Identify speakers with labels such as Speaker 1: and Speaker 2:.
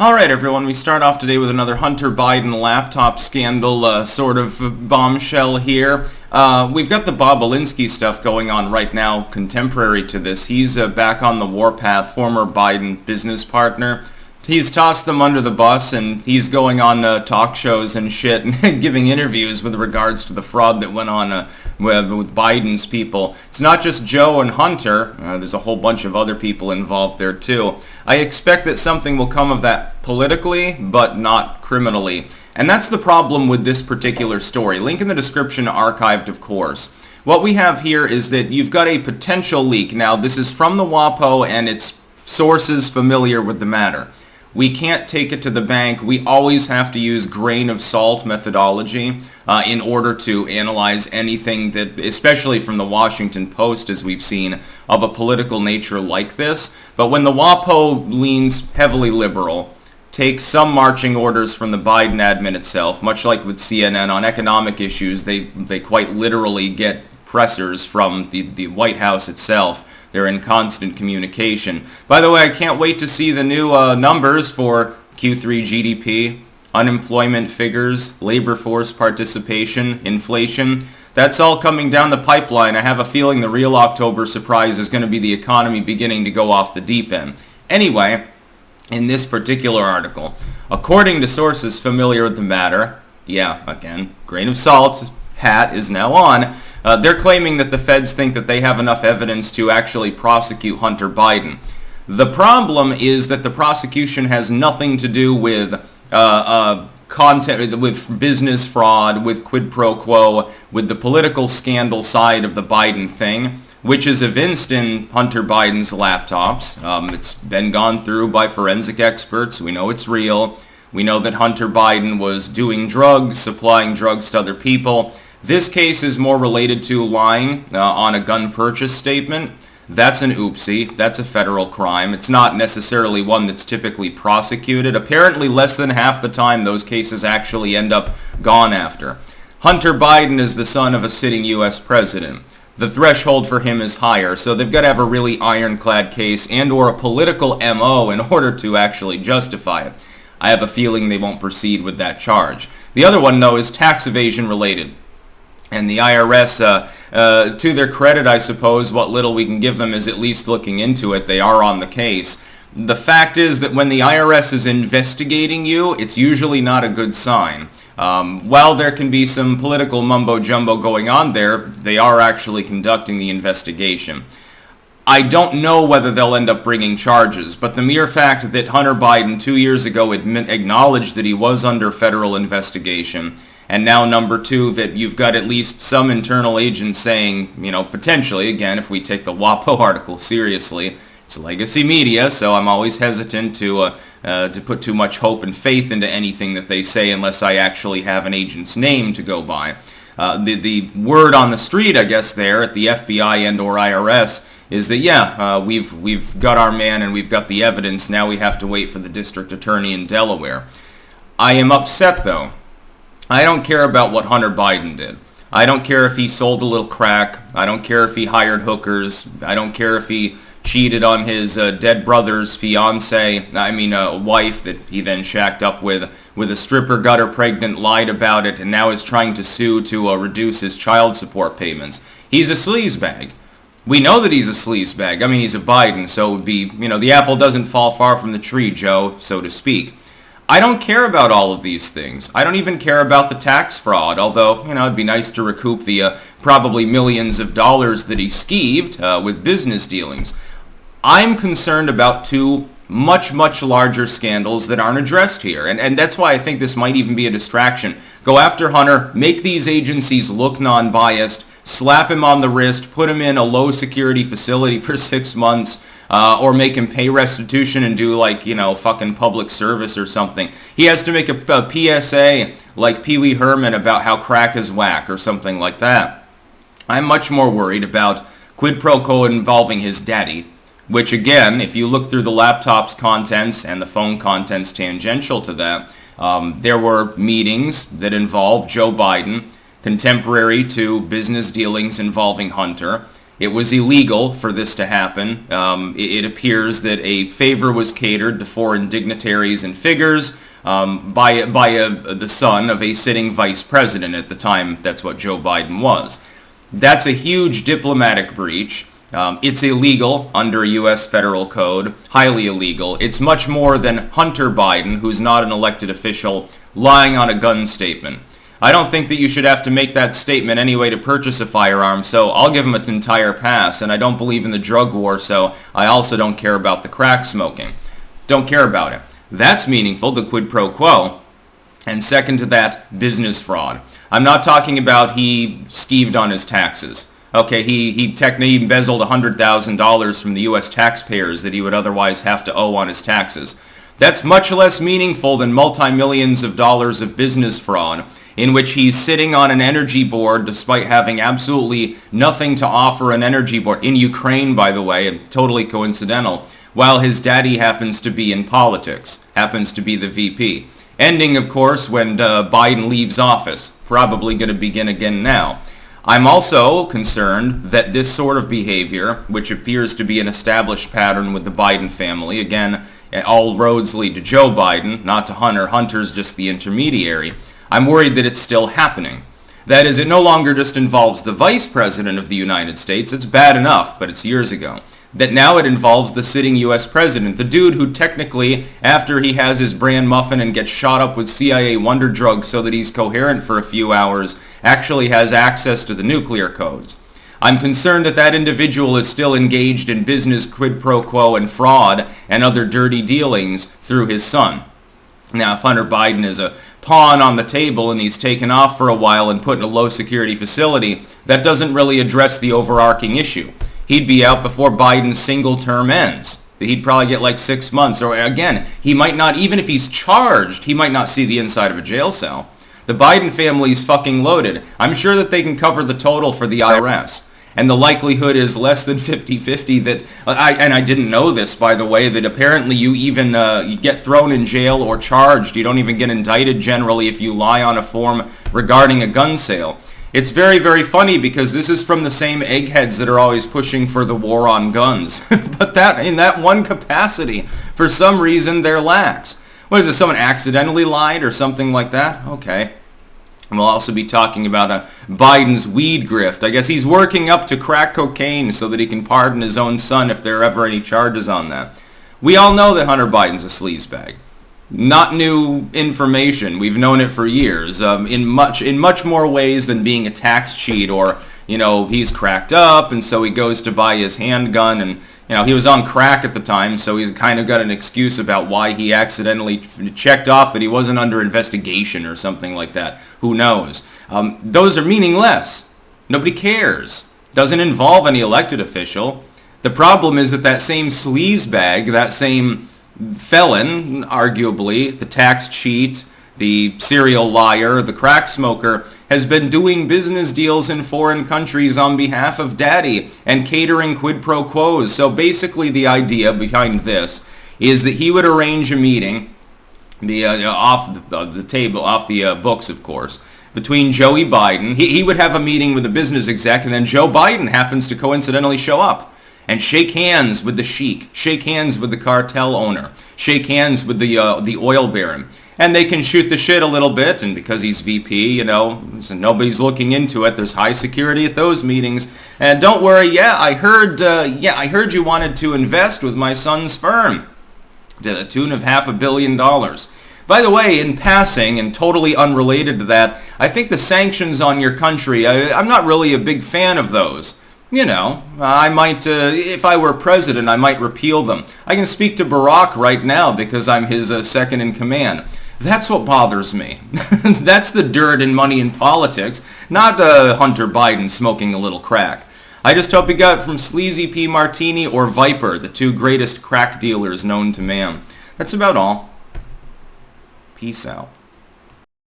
Speaker 1: Alright everyone, we start off today with another Hunter Biden laptop scandal sort of bombshell here. We've got the Bob Alinsky stuff going on right now, contemporary to this. He's back on the warpath, former Biden business partner. He's tossed them under the bus and he's going on talk shows and shit and giving interviews with regards to the fraud that went on with Biden's people. It's not just Joe and Hunter. There's a whole bunch of other people involved there too. I expect that something will come of that politically, but not criminally. And that's the problem with this particular story. Link in the description, archived of course. What we have here is that you've got a potential leak. Now this is from the WAPO and it's sources familiar with the matter. We can't take it to the bank. We always have to use grain of salt methodology in order to analyze anything that, especially from the Washington Post, as we've seen, of a political nature like this. But when the WAPO leans heavily liberal, takes some marching orders from the Biden admin itself, much like with CNN on economic issues, they quite literally get pressers from the White House itself. They're in constant communication. By the way, I can't wait to see the new numbers for Q3 GDP, unemployment figures, labor force participation, inflation. That's all coming down the pipeline. I have a feeling the real October surprise is going to be the economy beginning to go off the deep end. Anyway, in this particular article, according to sources familiar with the matter, yeah, again, grain of salt, hat is now on, they're claiming that the feds think that they have enough evidence to actually prosecute Hunter Biden. The problem is that the prosecution has nothing to do with content, with business fraud, with quid pro quo, with the political scandal side of the Biden thing, which is evinced in Hunter Biden's laptops. It's been gone through by forensic experts. We know it's real. We know that Hunter Biden was doing drugs, supplying drugs to other people. This case is more related to lying on a gun purchase statement. That's an oopsie. That's a federal crime. It's not necessarily one that's typically prosecuted. Apparently less than half the time those cases actually end up gone after. Hunter Biden is the son of a sitting U.S. president. The threshold for him is higher, so they've got to have a really ironclad case and or a political MO in order to actually justify it. I have a feeling they won't proceed with that charge. The other one, though, is tax evasion related. And the IRS, to their credit, I suppose, what little we can give them is at least looking into it. They are on the case. The fact is that when the IRS is investigating you, it's usually not a good sign. While there can be some political mumbo-jumbo going on there, they are actually conducting the investigation. I don't know whether they'll end up bringing charges, but the mere fact that Hunter Biden 2 years ago acknowledged that he was under federal investigation, and now number two, that you've got at least some internal agents saying, potentially, again, if we take the WAPO article seriously, it's legacy media, so I'm always hesitant to put too much hope and faith into anything that they say unless I actually have an agent's name to go by. The word on the street, I guess, there at the FBI and or IRS is that, we've got our man and we've got the evidence. Now we have to wait for the district attorney in Delaware. I am upset, though. I don't care about what Hunter Biden did. I don't care if he sold a little crack. I don't care if he hired hookers. I don't care if he cheated on his dead brother's wife that he then shacked up with a stripper, got her pregnant, lied about it, and now is trying to sue to reduce his child support payments. He's a sleazebag. We know that he's a sleazebag. He's a Biden, so it would be, the apple doesn't fall far from the tree, Joe, so to speak. I don't care about all of these things. I don't even care about the tax fraud, although, it'd be nice to recoup the probably millions of dollars that he skeeved with business dealings. I'm concerned about two much, much larger scandals that aren't addressed here, and that's why I think this might even be a distraction. Go after Hunter, make these agencies look non-biased, slap him on the wrist, put him in a low-security facility for 6 months, or make him pay restitution and do fucking public service or something. He has to make a PSA like Pee Wee Herman about how crack is whack or something like that. I'm much more worried about quid pro quo involving his daddy, which again, if you look through the laptop's contents and the phone contents tangential to that, there were meetings that involved Joe Biden, contemporary to business dealings involving Hunter. It was illegal for this to happen. It appears that a favor was catered to foreign dignitaries and figures by the son of a sitting vice president at the time. That's what Joe Biden was. That's a huge diplomatic breach. It's illegal under U.S. federal code, highly illegal. It's much more than Hunter Biden, who's not an elected official, lying on a gun statement. I don't think that you should have to make that statement anyway to purchase a firearm, so I'll give him an entire pass, and I don't believe in the drug war, so I also don't care about the crack smoking. Don't care about it. That's meaningful, the quid pro quo. And second to that, business fraud. I'm not talking about he skeeved on his taxes. Okay, he technically embezzled $100,000 from the U.S. taxpayers that he would otherwise have to owe on his taxes. That's much less meaningful than multi-millions of dollars of business fraud, in which he's sitting on an energy board despite having absolutely nothing to offer an energy board, in Ukraine, by the way, and totally coincidental, while his daddy happens to be in politics, happens to be the VP. Ending, of course, when Biden leaves office, probably going to begin again now. I'm also concerned that this sort of behavior, which appears to be an established pattern with the Biden family, again, all roads lead to Joe Biden, not to Hunter. Hunter's just the intermediary. I'm worried that it's still happening. That is, it no longer just involves the vice president of the United States. It's bad enough, but it's years ago. That now it involves the sitting U.S. president, the dude who technically, after he has his bran muffin and gets shot up with CIA wonder drugs so that he's coherent for a few hours, actually has access to the nuclear codes. I'm concerned that that individual is still engaged in business quid pro quo and fraud and other dirty dealings through his son. Now, if Hunter Biden is a pawn on the table and he's taken off for a while and put in a low security facility, that doesn't really address the overarching issue. He'd be out before Biden's single term ends. He'd probably get like 6 months. Or again, he might not, even if he's charged, he might not see the inside of a jail cell. The Biden family's fucking loaded. I'm sure that they can cover the total for the IRS. And the likelihood is less than 50-50 that, and I didn't know this, by the way, that apparently you even you get thrown in jail or charged. You don't even get indicted generally if you lie on a form regarding a gun sale. It's very, very funny because this is from the same eggheads that are always pushing for the war on guns. But that in that one capacity, for some reason, they're lax. What is it, someone accidentally lied or something like that? Okay. And we'll also be talking about Biden's weed grift. I guess he's working up to crack cocaine so that he can pardon his own son if there are ever any charges on that. We all know that Hunter Biden's a sleazebag. Not new information. We've known it for years. In much more ways than being a tax cheat or, he's cracked up and so he goes to buy his handgun and, he was on crack at the time, so he's kind of got an excuse about why he accidentally checked off that he wasn't under investigation or something like that. Who knows? Those are meaningless. Nobody cares. Doesn't involve any elected official. The problem is that same sleazebag, that same felon, arguably, the tax cheat, the serial liar, the crack smoker, has been doing business deals in foreign countries on behalf of daddy and catering quid pro quos. So basically the idea behind this is that he would arrange a meeting, off the table, off the books of course, between Joey Biden. He would have a meeting with a business exec, and then Joe Biden happens to coincidentally show up and shake hands with the sheik, shake hands with the cartel owner, shake hands with the oil baron. And they can shoot the shit a little bit, and because he's VP, so nobody's looking into it. There's high security at those meetings. And don't worry, I heard you wanted to invest with my son's firm to the tune of $500 million. By the way, in passing, and totally unrelated to that, I think the sanctions on your country, I'm not really a big fan of those. I might, if I were president, I might repeal them. I can speak to Barack right now because I'm his second in command. That's what bothers me. That's the dirt and money in politics, not Hunter Biden smoking a little crack. I just hope he got it from Sleazy P. Martini or Viper, the two greatest crack dealers known to man. That's about all. Peace out.